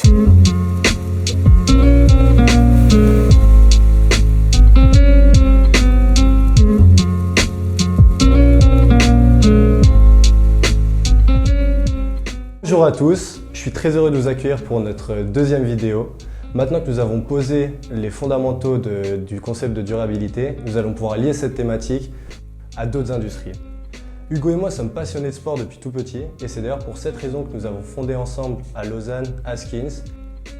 Bonjour à tous, je suis très heureux de vous accueillir pour notre deuxième vidéo. Maintenant que nous avons posé les fondamentaux du concept de durabilité, nous allons pouvoir lier cette thématique à d'autres industries. Hugo et moi sommes passionnés de sport depuis tout petit et c'est d'ailleurs pour cette raison que nous avons fondé ensemble à Lausanne Askins,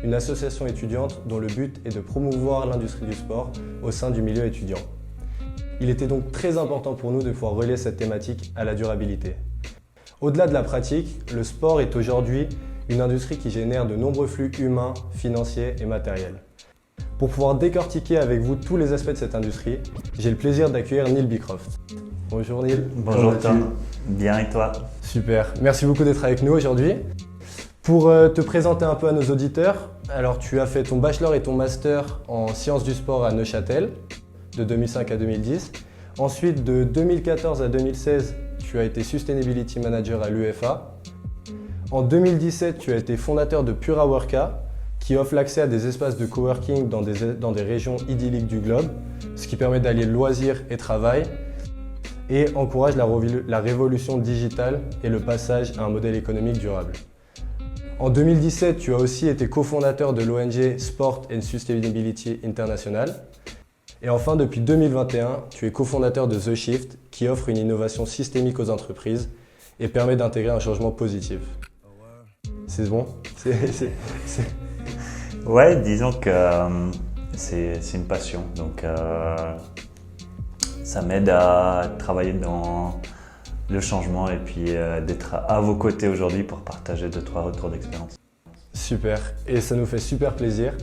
une association étudiante dont le but est de promouvoir l'industrie du sport au sein du milieu étudiant. Il était donc très important pour nous de pouvoir relier cette thématique à la durabilité. Au-delà de la pratique, le sport est aujourd'hui une industrie qui génère de nombreux flux humains, financiers et matériels. Pour pouvoir décortiquer avec vous tous les aspects de cette industrie, j'ai le plaisir d'accueillir Neil Beecroft. Bonjour Neil. Bonjour Tom. Bien et toi? Super. Merci beaucoup d'être avec nous aujourd'hui. Pour te présenter un peu à nos auditeurs, alors tu as fait ton bachelor et ton master en sciences du sport à Neuchâtel, de 2005 à 2010. Ensuite, de 2014 à 2016, tu as été Sustainability Manager à l'UEFA. En 2017, tu as été fondateur de Pura Worka, qui offre l'accès à des espaces de coworking dans des régions idylliques du globe, ce qui permet d'allier loisirs et travail, et encourage la révolution digitale et le passage à un modèle économique durable. En 2017, tu as aussi été cofondateur de l'ONG Sport and Sustainability International. Et enfin, depuis 2021, tu es cofondateur de The Shift, qui offre une innovation systémique aux entreprises et permet d'intégrer un changement positif. C'est bon? Ouais, disons que c'est une passion. Donc, ça m'aide à travailler dans le changement et puis d'être à vos côtés aujourd'hui pour partager 2-3 retours d'expérience. Super, et ça nous fait super plaisir.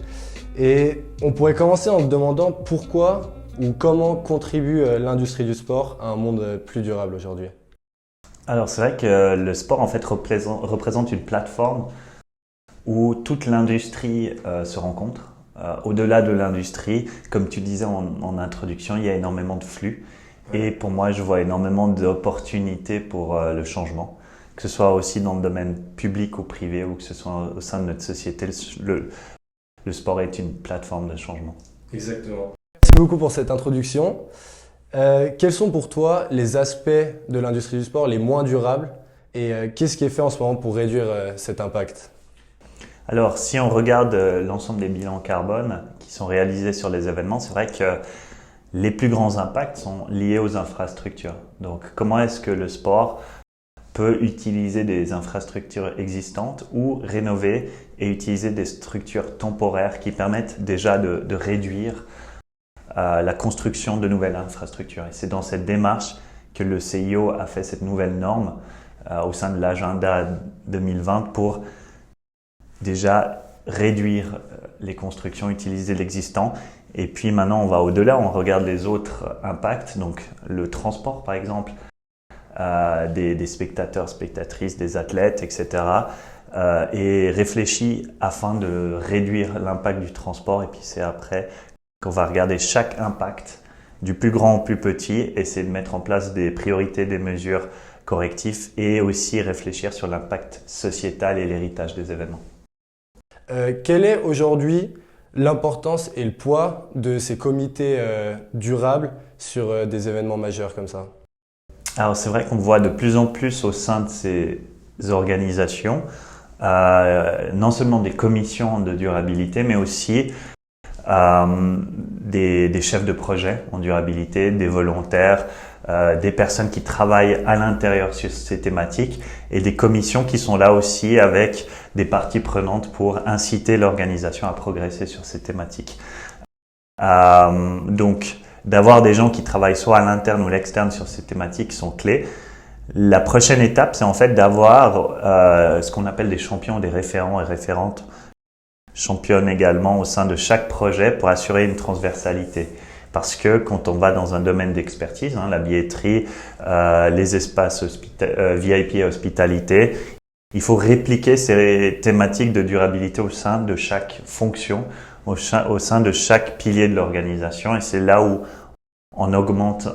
Et on pourrait commencer en te demandant pourquoi ou comment contribue l'industrie du sport à un monde plus durable aujourd'hui. Alors c'est vrai que le sport en fait représente une plateforme où toute l'industrie se rencontre. Au-delà de l'industrie, comme tu disais en introduction, il y a énormément de flux. Et pour moi, je vois énormément d'opportunités pour le changement, que ce soit aussi dans le domaine public ou privé ou que ce soit au sein de notre société. Le sport est une plateforme de changement. Exactement. Merci beaucoup pour cette introduction. Quels sont pour toi les aspects de l'industrie du sport les moins durables et qu'est-ce qui est fait en ce moment pour réduire cet impact? Alors, si on regarde l'ensemble des bilans carbone qui sont réalisés sur les événements, c'est vrai que les plus grands impacts sont liés aux infrastructures. Donc, comment est-ce que le sport peut utiliser des infrastructures existantes ou rénover et utiliser des structures temporaires qui permettent déjà de réduire la construction de nouvelles infrastructures. Et c'est dans cette démarche que le CIO a fait cette nouvelle norme au sein de l'agenda 2020 pour déjà réduire les constructions, utiliser l'existant. Et puis maintenant, on va au-delà, on regarde les autres impacts, donc le transport par exemple, des spectateurs, spectatrices, des athlètes, etc. Et réfléchit afin de réduire l'impact du transport. Et puis c'est après qu'on va regarder chaque impact, du plus grand au plus petit, essayer de mettre en place des priorités, des mesures correctives et aussi réfléchir sur l'impact sociétal et l'héritage des événements. Quelle est aujourd'hui l'importance et le poids de ces comités durables sur des événements majeurs comme ça? Alors c'est vrai qu'on voit de plus en plus au sein de ces organisations, non seulement des commissions de durabilité, mais aussi des chefs de projet en durabilité, des volontaires, des personnes qui travaillent à l'intérieur sur ces thématiques et des commissions qui sont là aussi avec des parties prenantes pour inciter l'organisation à progresser sur ces thématiques. Donc, d'avoir des gens qui travaillent soit à l'interne ou à l'externe sur ces thématiques sont clés. La prochaine étape, c'est en fait d'avoir ce qu'on appelle des champions, des référents et référentes championnes également au sein de chaque projet pour assurer une transversalité. Parce que quand on va dans un domaine d'expertise, la billetterie, les espaces VIP et hospitalité, il faut répliquer ces thématiques de durabilité au sein de chaque fonction, au sein de chaque pilier de l'organisation. Et c'est là où on augmente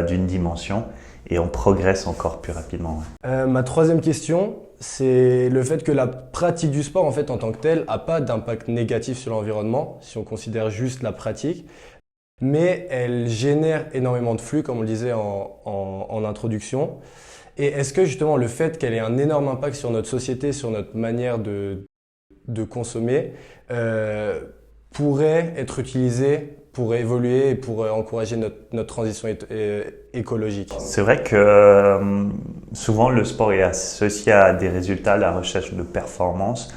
d'une dimension et on progresse encore plus rapidement. Ma troisième question, c'est le fait que la pratique du sport en fait en tant que telle a pas d'impact négatif sur l'environnement si on considère juste la pratique, mais elle génère énormément de flux comme on le disait en introduction. Et est-ce que justement le fait qu'elle ait un énorme impact sur notre société, sur notre manière de consommer, pourrait être utilisé pour évoluer et pour encourager notre transition écologique? C'est vrai que souvent le sport est associé à des résultats, la recherche de performance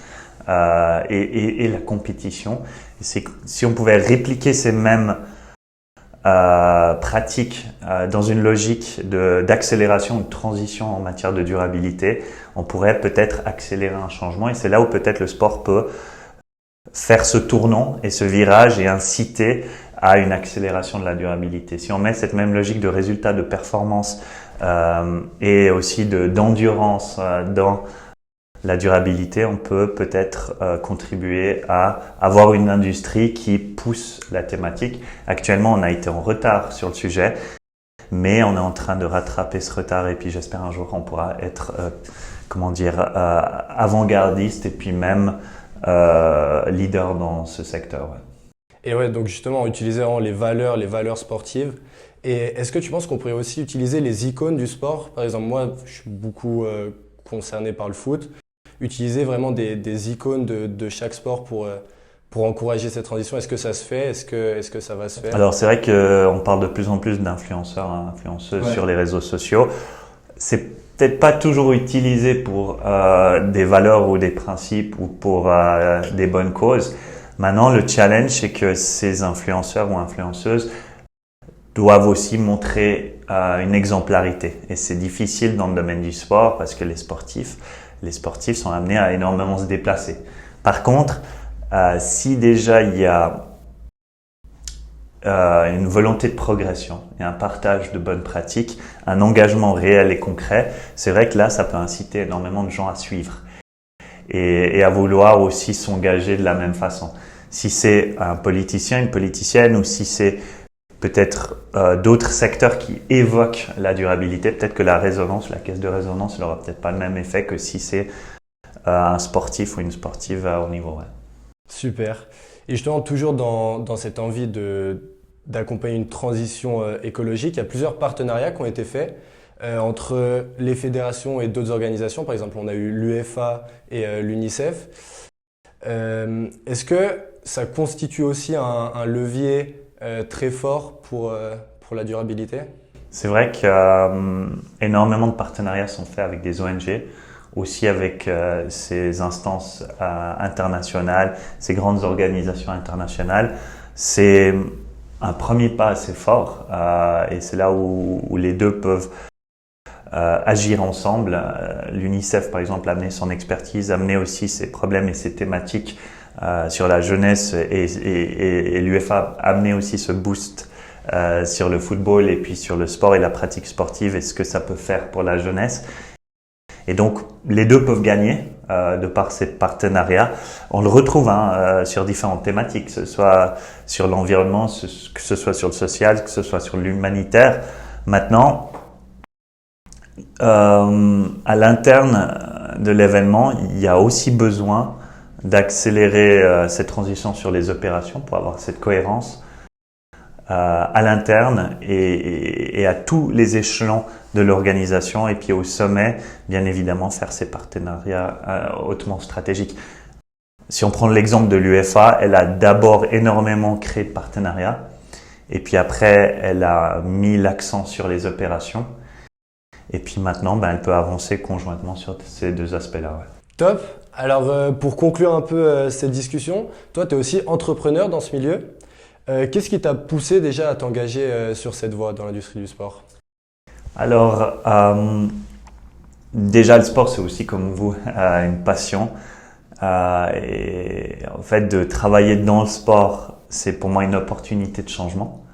et la compétition. Si on pouvait répliquer ces mêmes pratiques dans une logique d'accélération, de transition en matière de durabilité, on pourrait peut-être accélérer un changement et c'est là où peut-être le sport peut faire ce tournant et ce virage et inciter à une accélération de la durabilité. Si on met cette même logique de résultat, de performance et aussi d'endurance dans la durabilité, on peut peut-être contribuer à avoir une industrie qui pousse la thématique. Actuellement, on a été en retard sur le sujet, mais on est en train de rattraper ce retard et puis j'espère un jour qu'on pourra être avant-gardiste et puis même leader dans ce secteur. Ouais. Et ouais, donc justement, utiliser vraiment les valeurs sportives. Et est-ce que tu penses qu'on pourrait aussi utiliser les icônes du sport? Par exemple, moi, je suis beaucoup concerné par le foot. Utiliser vraiment des icônes de chaque sport pour encourager cette transition. Est-ce que ça se fait? Est-ce que ça va se faire? Alors, c'est vrai qu'on parle de plus en plus d'influenceurs, influenceuses sur les réseaux sociaux. C'est peut-être pas toujours utilisé pour des valeurs ou des principes ou pour des bonnes causes. Maintenant, le challenge, c'est que ces influenceurs ou influenceuses doivent aussi montrer une exemplarité. Et c'est difficile dans le domaine du sport parce que les sportifs sont amenés à énormément se déplacer. Par contre, si déjà il y a une volonté de progression et un partage de bonnes pratiques, un engagement réel et concret, c'est vrai que là, ça peut inciter énormément de gens à suivre et à vouloir aussi s'engager de la même façon. Si c'est un politicien, une politicienne ou si c'est peut-être d'autres secteurs qui évoquent la durabilité, peut-être que la caisse de résonance n'aura peut-être pas le même effet que si c'est un sportif ou une sportive à haut niveau. Ouais. Super. Et justement, toujours dans cette envie d'accompagner une transition écologique, il y a plusieurs partenariats qui ont été faits entre les fédérations et d'autres organisations. Par exemple, on a eu l'UEFA et l'UNICEF. Est-ce que ça constitue aussi un levier très fort pour la durabilité? C'est vrai qu'énormément de partenariats sont faits avec des ONG, aussi avec ces instances internationales, ces grandes organisations internationales. C'est un premier pas assez fort et c'est là où les deux peuvent agir ensemble. L'UNICEF, par exemple, a amené son expertise, a amené aussi ses problèmes et ses thématiques sur la jeunesse et l'UEFA a amené aussi ce boost sur le football et puis sur le sport et la pratique sportive et ce que ça peut faire pour la jeunesse. Et donc, les deux peuvent gagner de par ces partenariats. On le retrouve sur différentes thématiques, que ce soit sur l'environnement, que ce soit sur le social, que ce soit sur l'humanitaire. Maintenant, à l'interne de l'événement, il y a aussi besoin d'accélérer cette transition sur les opérations pour avoir cette cohérence à l'interne et à tous les échelons de l'organisation et puis au sommet, bien évidemment, faire ces partenariats hautement stratégiques. Si on prend l'exemple de l'UEFA, elle a d'abord énormément créé de partenariats et puis après, elle a mis l'accent sur les opérations et puis maintenant, elle peut avancer conjointement sur ces deux aspects-là. Ouais. Top. Alors, pour conclure un peu cette discussion, toi, tu es aussi entrepreneur dans ce milieu. Qu'est-ce qui t'a poussé déjà à t'engager sur cette voie dans l'industrie du sport? Alors, déjà le sport c'est aussi comme vous une passion et en fait de travailler dans le sport c'est pour moi une opportunité de changement.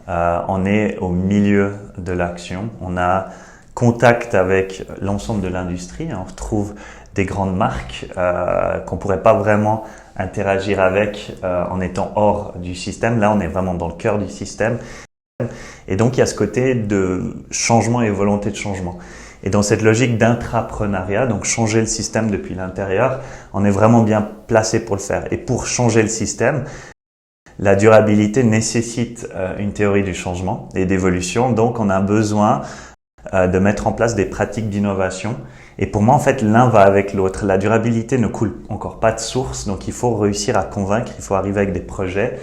On est au milieu de l'action, on a contact avec l'ensemble de l'industrie, on retrouve des grandes marques qu'on pourrait pas vraiment interagir avec en étant hors du système. Là, on est vraiment dans le cœur du système. Et donc, il y a ce côté de changement et volonté de changement. Et dans cette logique d'intrapreneuriat, donc changer le système depuis l'intérieur, on est vraiment bien placé pour le faire. Et pour changer le système, la durabilité nécessite une théorie du changement et d'évolution. Donc, on a besoin de mettre en place des pratiques d'innovation. Et pour moi, en fait, l'un va avec l'autre. La durabilité ne coule encore pas de source, donc il faut réussir à convaincre, il faut arriver avec des projets,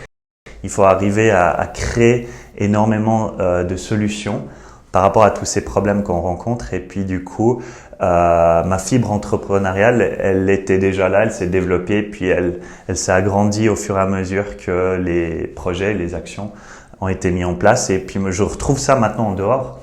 il faut arriver à créer énormément de solutions par rapport à tous ces problèmes qu'on rencontre. Et puis du coup, ma fibre entrepreneuriale, elle était déjà là, elle s'est développée, puis elle s'est agrandie au fur et à mesure que les projets, les actions ont été mis en place. Et puis je retrouve ça maintenant en dehors.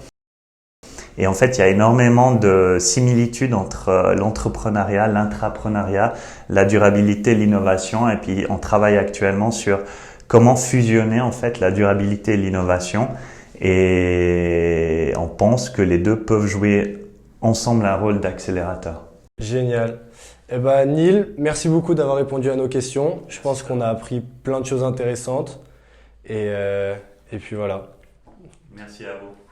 Et en fait, il y a énormément de similitudes entre l'entrepreneuriat, l'intrapreneuriat, la durabilité, l'innovation. Et puis, on travaille actuellement sur comment fusionner en fait la durabilité et l'innovation. Et on pense que les deux peuvent jouer ensemble un rôle d'accélérateur. Génial. Eh ben, Neil, merci beaucoup d'avoir répondu à nos questions. Je pense qu'on a appris plein de choses intéressantes. Et puis voilà. Merci à vous.